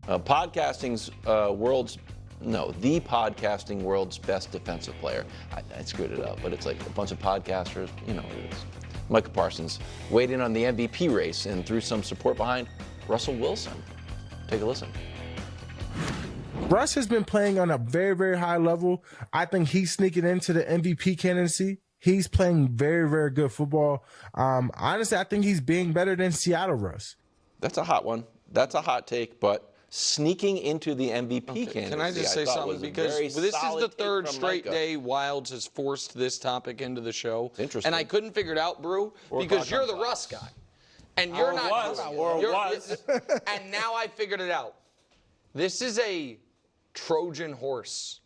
Podcasting's the podcasting world's best defensive player. I screwed it up, but it's like a bunch of podcasters, you know what it is. Micah Parsons weighed in on the MVP race and threw some support behind Russell Wilson. Take a listen. Russ has been playing on a very, very high level. I think he's sneaking into the MVP candidacy. He's playing very, very good football. Honestly, I think he's being better than Seattle Russ. That's a hot one. That's a hot take, but sneaking into the MVP candidacy. Can I just say something? Because this is the third straight day Wilds has forced this topic into the show. Interesting. And I couldn't figure it out, Brew, because you're the Russ guy. And you're not. And now I figured it out. This is a Trojan horse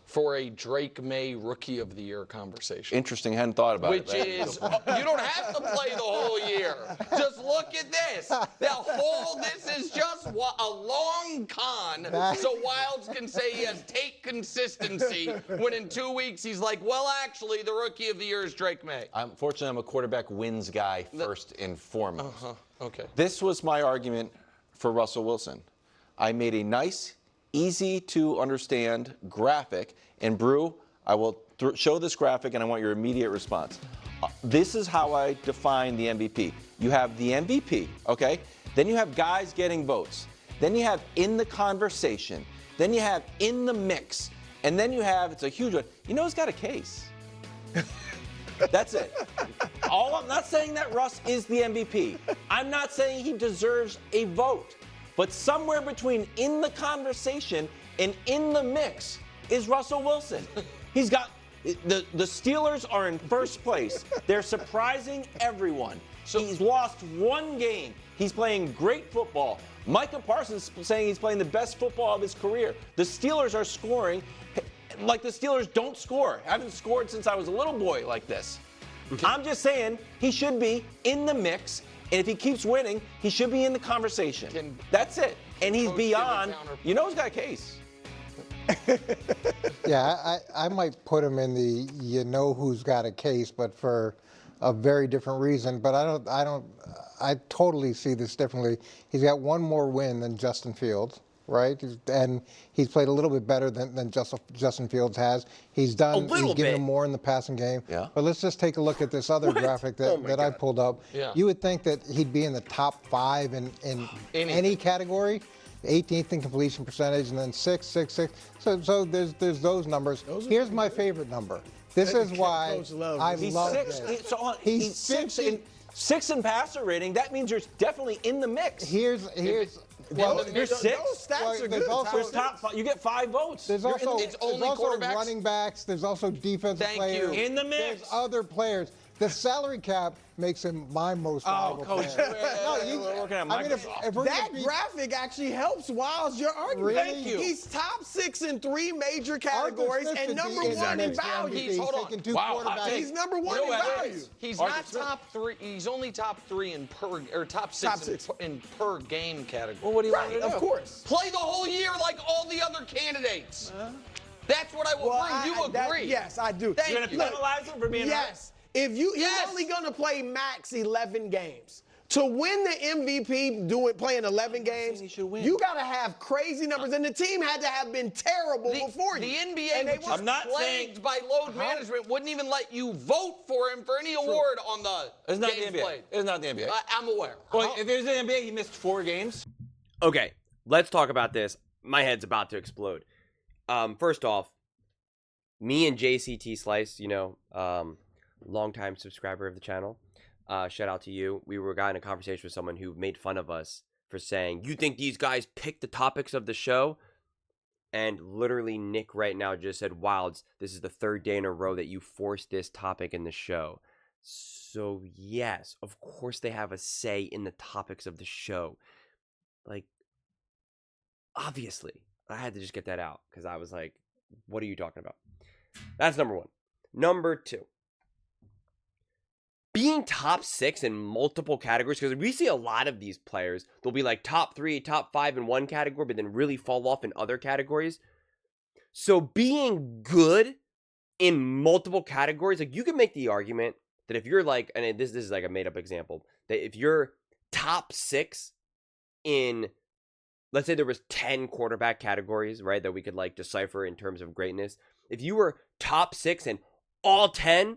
for a Drake May Rookie of the Year conversation. Interesting. Hadn't thought about it. Which is, you don't have to play the whole year. Just look at this. This is just a long con, so Wilds can say he has take consistency when in 2 weeks he's like, well, actually, the Rookie of the Year is Drake May. Unfortunately, I'm a quarterback wins guy first and foremost. Okay. This was my argument for Russell Wilson. I made a nice, easy to understand graphic, and Brew, I will show this graphic and I want your immediate response. This is how I define the MVP. You have the MVP, okay? Then you have guys getting votes. Then you have in the conversation. Then you have in the mix. And then you have, it's a huge one, you know who's got a case? That's it. I'm not saying that Russ is the MVP. I'm not saying he deserves a vote. But somewhere between in the conversation and in the mix is Russell Wilson. He's got the Steelers are in first place. They're surprising everyone. So he's lost one game. He's playing great football. Micah Parsons saying he's playing the best football of his career. The Steelers are scoring like the Steelers don't score. I haven't scored since I was a little boy like this. Okay. I'm just saying he should be in the mix. And if he keeps winning, he should be in the conversation. That's it. And he's beyond. You know he's got a case. Yeah, I might put him in the you know who's got a case, but for a very different reason. But I totally see this differently. He's got one more win than Justin Fields, right? And he's played a little bit better than Justin Fields has. He's given him more in the passing game. Yeah. But let's just take a look at this other graphic that I pulled up. Yeah. You would think that he'd be in the top 5 in any category. 18th in completion percentage, and then 6. So there's those numbers. Here's my favorite number. This is why I love this. He's six in passer rating. That means you're definitely in the mix. You're six. Those stats are good. There's top 5. You get 5 votes. There's also running backs. There's also defensive players. In the mix. There's other players. The salary cap makes him my most valuable player. We're working on Microsoft. That graphic actually helps Wiles your argument. Really? Thank you. He's top 6 in 3 major categories and number 1 in value. Hold on. Wow, He's number 1 in value. He's not top 3. He's only top 3 in top 6 in per game category. Well, what do you want to do? Of course. Play the whole year like all the other candidates. That's what I will bring. You agree? Yes, I do. Thank You're going to penalize him for being Yes. If he's only going to play max 11 games. To win the MVP playing 11 games, you got to have crazy numbers. And the team had to have been terrible before you. The NBA, which is plagued by load management, wouldn't even let you vote for him for any award on the games played. It's not the NBA. I'm aware. Well, if it was the NBA, he missed 4 games. Okay, let's talk about this. My head's about to explode. First off, me and JCT Slice, longtime subscriber of the channel. Shout out to you. We got in a conversation with someone who made fun of us for saying, you think these guys pick the topics of the show? And literally Nick right now just said, Wilds, this is the 3rd day in a row that you forced this topic in the show. So yes, of course they have a say in the topics of the show. Like, obviously. I had to just get that out because I was like, what are you talking about? That's number 1. Number 2. Being top 6 in multiple categories, because we see a lot of these players, they'll be like top 3, top 5 in one category, but then really fall off in other categories. So being good in multiple categories, like you can make the argument that if you're like, and this is like a made up example, that if you're top 6 in let's say there was 10 quarterback categories, right, that we could like decipher in terms of greatness. If you were top 6 in all 10,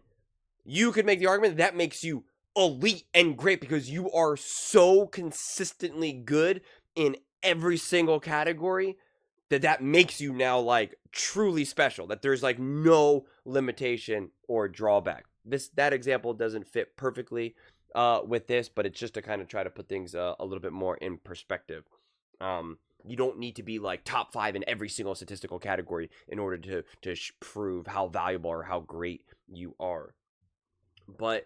you could make the argument that makes you elite and great because you are so consistently good in every single category that makes you now like truly special, that there's like no limitation or drawback. That example doesn't fit perfectly with this, but it's just to kind of try to put things a little bit more in perspective. You don't need to be like top 5 in every single statistical category in order to prove how valuable or how great you are. But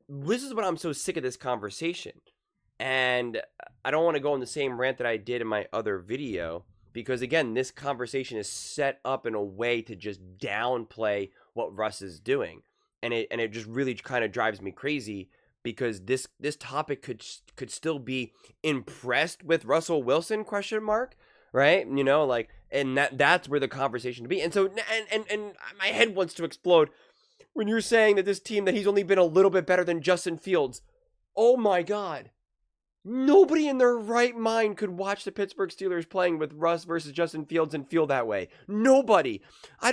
this is what I'm so sick of this conversation. And I don't want to go on the same rant that I did in my other video, because again, this conversation is set up in a way to just downplay what Russ is doing. And it just really kind of drives me crazy, because this topic could still be impressed with Russell Wilson ? Right? You know, like, and that's where the conversation to be. And so and my head wants to explode when you're saying that this team, that he's only been a little bit better than Justin Fields. Oh my God. Nobody in their right mind could watch the Pittsburgh Steelers playing with Russ versus Justin Fields and feel that way. Nobody.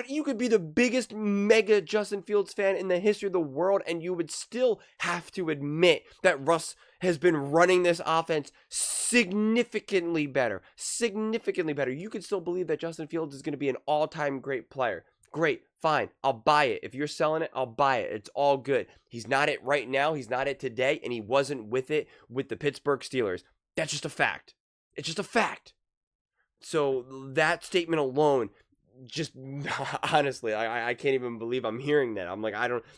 You could be the biggest mega Justin Fields fan in the history of the world, and you would still have to admit that Russ has been running this offense significantly better. Significantly better. You could still believe that Justin Fields is going to be an all-time great player. Great, fine, I'll buy it. If you're selling it, I'll buy it. It's all good. He's not it right now. He's not it today, and he wasn't with it with the Pittsburgh Steelers. That's just a fact. It's just a fact. So that statement alone, just honestly, I can't even believe I'm hearing that. I'm like,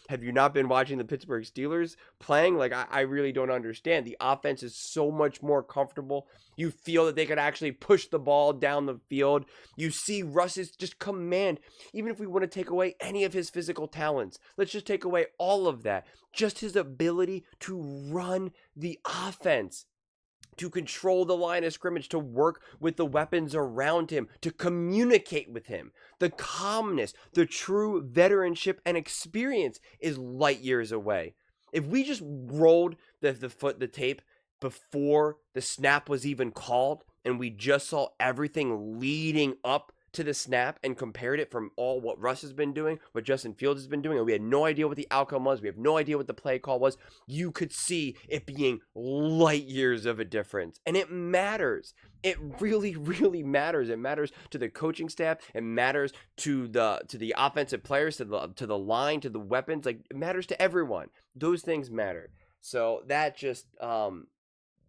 have you not been watching the Pittsburgh Steelers playing? Like, I really don't understand. The offense is so much more comfortable. You feel that they could actually push the ball down the field. You see Russ's just command. Even if we want to take away any of his physical talents, let's just take away all of that. Just his ability to run the offense, to control the line of scrimmage, to work with the weapons around him, to communicate with him. The calmness, the true veteranship and experience is light years away. If we just rolled the tape before the snap was even called, and we just saw everything leading up to the snap and compared it from all what Russ has been doing, what Justin Fields has been doing, and we had no idea what the outcome was, we have no idea what the play call was, you could see it being light years of a difference. And it matters. It really, really matters. It matters to the coaching staff. It matters to the offensive players, to the line, to the weapons. Like, it matters to everyone. Those things matter. So that just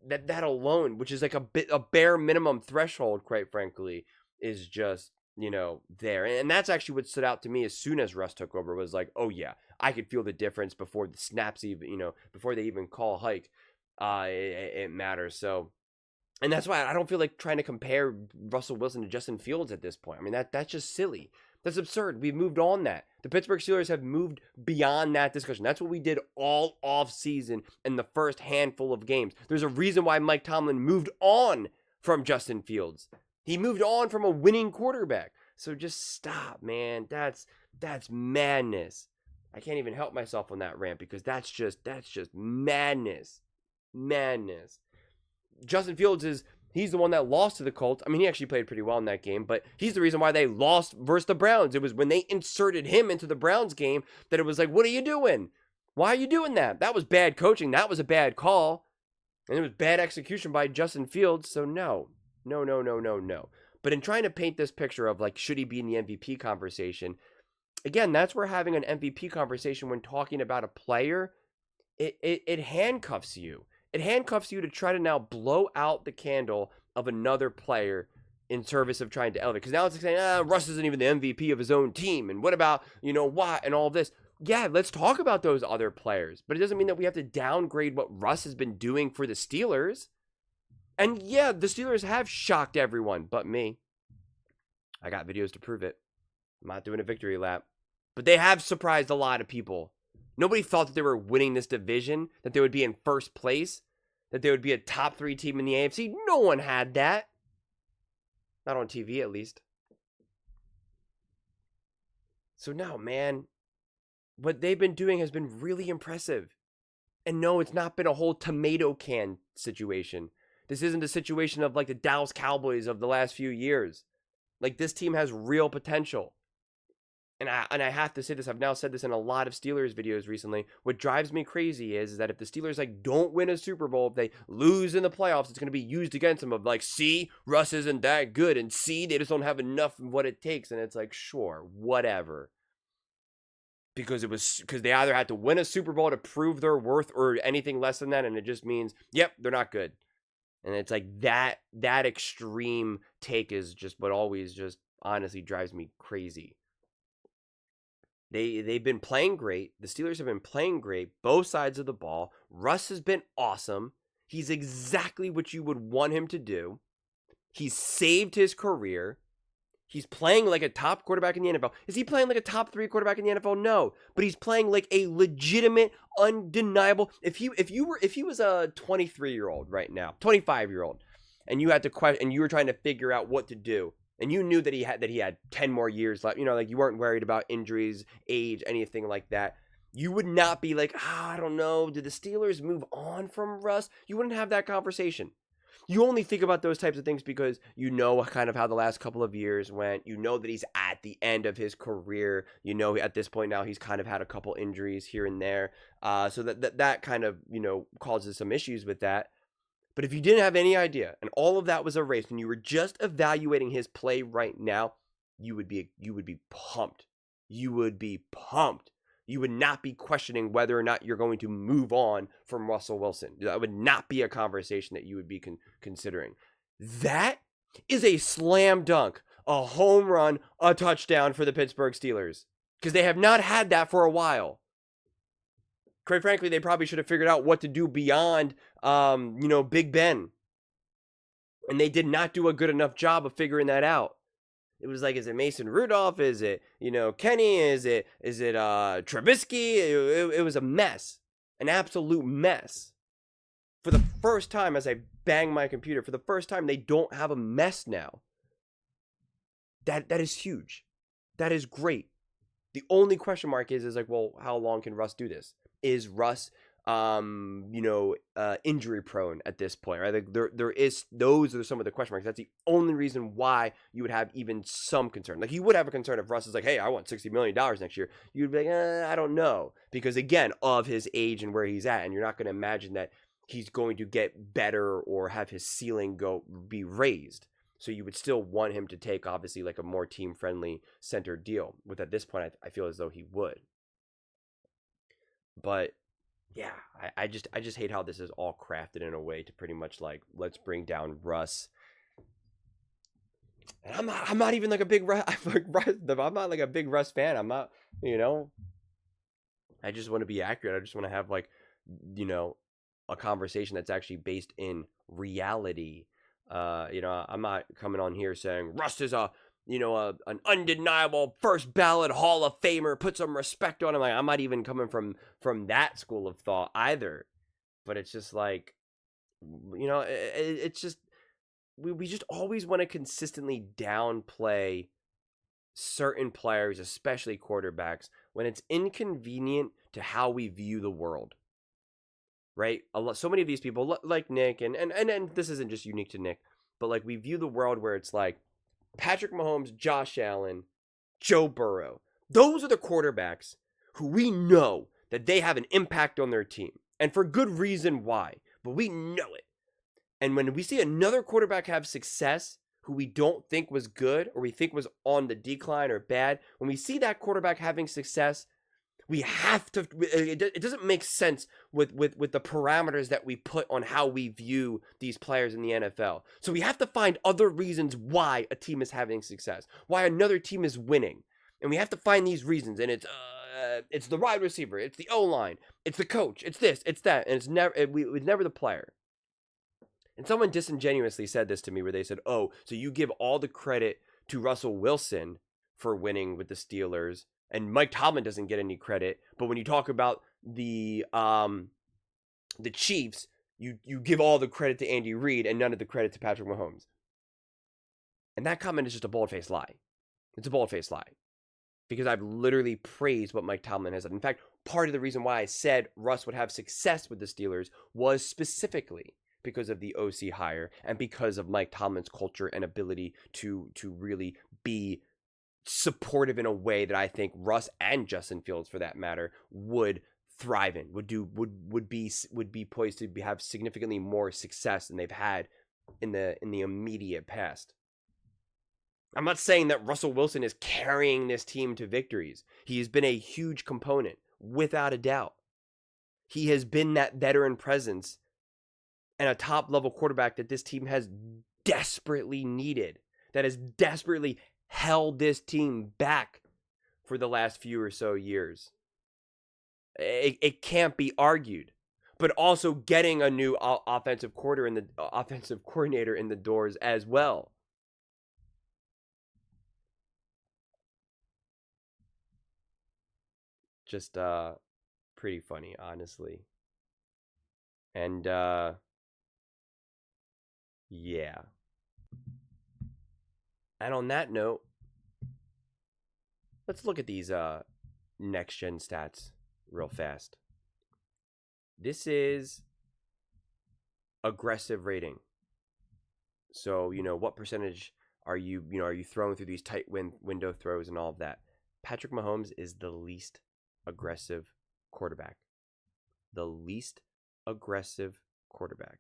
that alone, which is like a bare minimum threshold, quite frankly, is just, there. And that's actually what stood out to me as soon as Russ took over, was like, oh yeah, I could feel the difference before the snaps even, before they even call hike. It matters. So, and that's why I don't feel like trying to compare Russell Wilson to Justin Fields at this point. I mean, that's just silly. That's absurd. We've moved on that. The Pittsburgh Steelers have moved beyond that discussion. That's what we did all off season in the first handful of games. There's a reason why Mike Tomlin moved on from Justin Fields. He moved on from a winning quarterback. So just stop, man. That's madness. I can't even help myself on that rant, because that's just madness. Madness. Justin Fields he's the one that lost to the Colts. I mean, he actually played pretty well in that game, but he's the reason why they lost versus the Browns. It was when they inserted him into the Browns game that it was like, what are you doing? Why are you doing that? That was bad coaching. That was a bad call. And it was bad execution by Justin Fields. So no. But in trying to paint this picture of like, should he be in the MVP conversation? Again, that's where having an MVP conversation when talking about a player, it handcuffs you. It handcuffs you to try to now blow out the candle of another player in service of trying to elevate. Because now it's like saying, Russ isn't even the MVP of his own team. And what about, Watt and all of this? Yeah, let's talk about those other players. But it doesn't mean that we have to downgrade what Russ has been doing for the Steelers. And yeah, the Steelers have shocked everyone but me. I got videos to prove it. I'm not doing a victory lap. But they have surprised a lot of people. Nobody thought that they were winning this division, that they would be in first place, that they would be a top 3 team in the AFC. No one had that. Not on TV, at least. So no, man. What they've been doing has been really impressive. And no, it's not been a whole tomato can situation. This isn't a situation of like the Dallas Cowboys of the last few years. Like, this team has real potential. And I have to say this, I've now said this in a lot of Steelers videos recently. What drives me crazy is that if the Steelers like don't win a Super Bowl, if they lose in the playoffs, it's going to be used against them of like, see, Russ isn't that good, and see, they just don't have enough of what it takes. And it's like, sure, whatever. Because they either had to win a Super Bowl to prove their worth or anything less than that, and it just means, yep, they're not good. And it's like that extreme take is just what always just honestly drives me crazy. They've been playing great. The Steelers have been playing great, both sides of the ball. Russ has been awesome. He's exactly what you would want him to do. He's saved his career. He's playing like a top quarterback in the NFL. Is he playing like a top 3 quarterback in the NFL? No, but he's playing like a legitimate, undeniable. If he was a 23-year-old right now, 25-year-old, and you had to question, and you were trying to figure out what to do, and you knew that he had 10 more years left, like you weren't worried about injuries, age, anything like that. You would not be like, I don't know, did the Steelers move on from Russ? You wouldn't have that conversation. You only think about those types of things because you know kind of how the last couple of years went. You know that he's at the end of his career. You know at this point now he's kind of had a couple injuries here and there. So that kind of, causes some issues with that. But if you didn't have any idea and all of that was erased and you were just evaluating his play right now, you would be pumped. You would be pumped. You would not be questioning whether or not you're going to move on from Russell Wilson. That would not be a conversation that you would be considering. That is a slam dunk, a home run, a touchdown for the Pittsburgh Steelers. Because they have not had that for a while. Quite frankly, they probably should have figured out what to do beyond, Big Ben. And they did not do a good enough job of figuring that out. It was like, is it Mason Rudolph? Is it, Kenny? Is it Trubisky? It was a mess. An absolute mess. For the first time, as I bang my computer, for the first time, they don't have a mess now. That is huge. That is great. The only question mark is like, well, how long can Russ do this? Is Russ injury prone at this point, right? Like those are some of the question marks. That's the only reason why you would have even some concern. Like you would have a concern if Russ is like, hey, I want $60 million next year. You'd be like, I don't know. Because again, of his age and where he's at, and you're not going to imagine that he's going to get better or have his ceiling be raised. So you would still want him to take obviously like a more team friendly centered deal, with at this point, I feel as though he would. But yeah, I just hate how this is all crafted in a way to pretty much like, let's bring down Russ. And I'm not even like a big Russ. I'm not like a big Russ fan. I'm not, I just want to be accurate. I just want to have like, a conversation that's actually based in reality. I'm not coming on here saying Russ is an undeniable first ballot Hall of Famer, put some respect on him. Like, I'm not even coming from that school of thought either. But it's just like, it's just, we just always want to consistently downplay certain players, especially quarterbacks, when it's inconvenient to how we view the world. Right? So many of these people, like Nick, and this isn't just unique to Nick, but like we view the world where it's like Patrick Mahomes, Josh Allen, Joe Burrow. Those are the quarterbacks who we know that they have an impact on their team. And for good reason why, but we know it. And when we see another quarterback have success who we don't think was good or we think was on the decline or bad, when we see that quarterback having success, we have to, it doesn't make sense with the parameters that we put on how we view these players in the NFL. So we have to find other reasons why a team is having success, why another team is winning. And we have to find these reasons. And it's the wide receiver, it's the O-line, it's the coach, it's this, it's that. And it's never the player. And someone disingenuously said this to me where they said, oh, so you give all the credit to Russell Wilson for winning with the Steelers, and Mike Tomlin doesn't get any credit. But when you talk about the Chiefs, you give all the credit to Andy Reid and none of the credit to Patrick Mahomes. And that comment is just a bald-faced lie. It's a bald-faced lie. Because I've literally praised what Mike Tomlin has done. In fact, part of the reason why I said Russ would have success with the Steelers was specifically because of the OC hire and because of Mike Tomlin's culture and ability to really be supportive in a way that I think Russ and Justin Fields, for that matter, would thrive in, would be poised to have significantly more success than they've had in the immediate past. I'm not saying that Russell Wilson is carrying this team to victories. He has been a huge component, without a doubt. He has been that veteran presence and a top-level quarterback that this team has desperately needed, that has desperately held this team back for the last few or so years. It can't be argued. But also getting a new offensive coordinator in the doors as well. Just pretty funny, honestly. And yeah. And on that note, let's look at these next gen stats real fast. This is aggressive rating. So, what percentage are you throwing through these tight window throws and all of that? Patrick Mahomes is the least aggressive quarterback. The least aggressive quarterback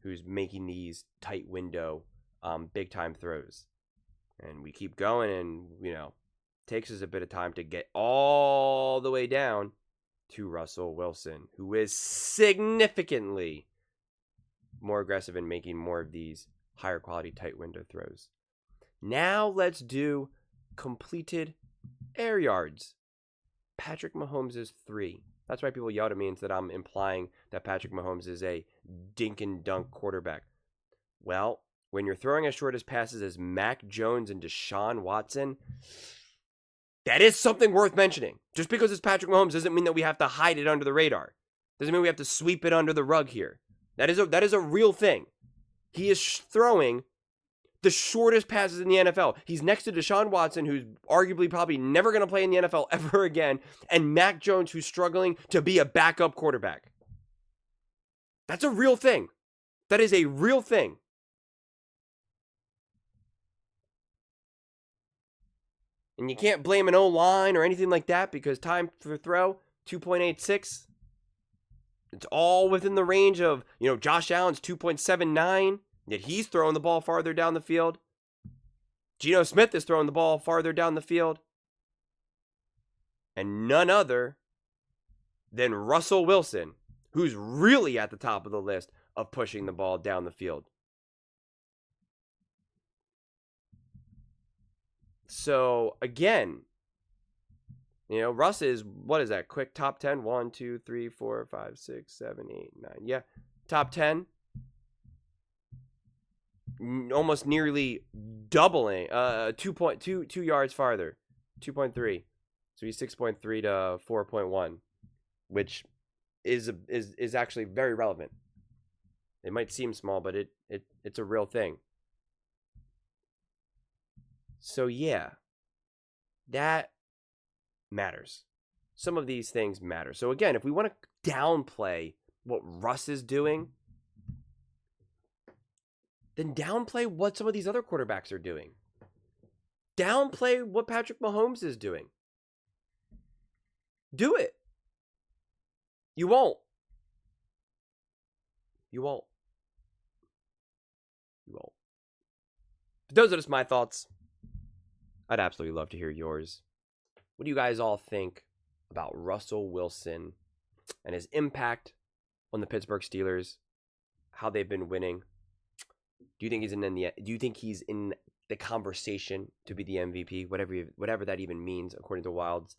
who's making these tight window big time throws. And we keep going, and takes us a bit of time to get all the way down to Russell Wilson, who is significantly more aggressive in making more of these higher quality tight window throws. Now let's do completed air yards. Patrick Mahomes is 3. That's why people yelled at me and said I'm implying that Patrick Mahomes is a dink and dunk quarterback. Well, when you're throwing as short as passes as Mac Jones and Deshaun Watson, that is something worth mentioning. Just because it's Patrick Mahomes doesn't mean that we have to hide it under the radar. Doesn't mean we have to sweep it under the rug here. That is a real thing. He is throwing the shortest passes in the NFL. He's next to Deshaun Watson, who's arguably probably never going to play in the NFL ever again, and Mac Jones, who's struggling to be a backup quarterback. That's a real thing. That is a real thing. And you can't blame an O-line or anything like that because time for throw, 2.86. It's all within the range of, Josh Allen's 2.79. Yet he's throwing the ball farther down the field. Geno Smith is throwing the ball farther down the field. And none other than Russell Wilson, who's really at the top of the list of pushing the ball down the field. So, again, Russ is, what is that? Quick top 10? 1, 2, 3, 4, 5, 6, 7, 8, 9. Yeah, top 10. Almost nearly doubling, 2 yards farther, 2.3. So he's 6.3 to 4.1, which is actually very relevant. It might seem small, but it's a real thing. So yeah, that matters. Some of these things matter. So again, if we want to downplay what Russ is doing, then downplay what some of these other quarterbacks are doing. Downplay what Patrick Mahomes is doing. Do it. You won't. You won't. You won't. But those are just my thoughts. I'd absolutely love to hear yours. What do you guys all think about Russell Wilson and his impact on the Pittsburgh Steelers? How they've been winning? Do you think he's in the conversation to be the MVP? Whatever that even means, according to Wilds.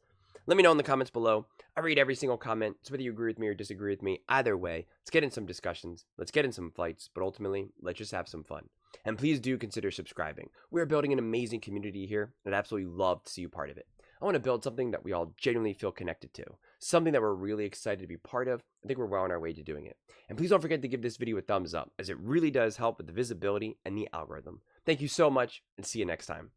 Let me know in the comments below. I read every single comment, so whether you agree with me or disagree with me, either way, let's get in some discussions, let's get in some fights, but ultimately, let's just have some fun. And please do consider subscribing. We're building an amazing community here, and I'd absolutely love to see you part of it. I want to build something that we all genuinely feel connected to, something that we're really excited to be part of. I think we're well on our way to doing it. And please don't forget to give this video a thumbs up, as it really does help with the visibility and the algorithm. Thank you so much, and see you next time.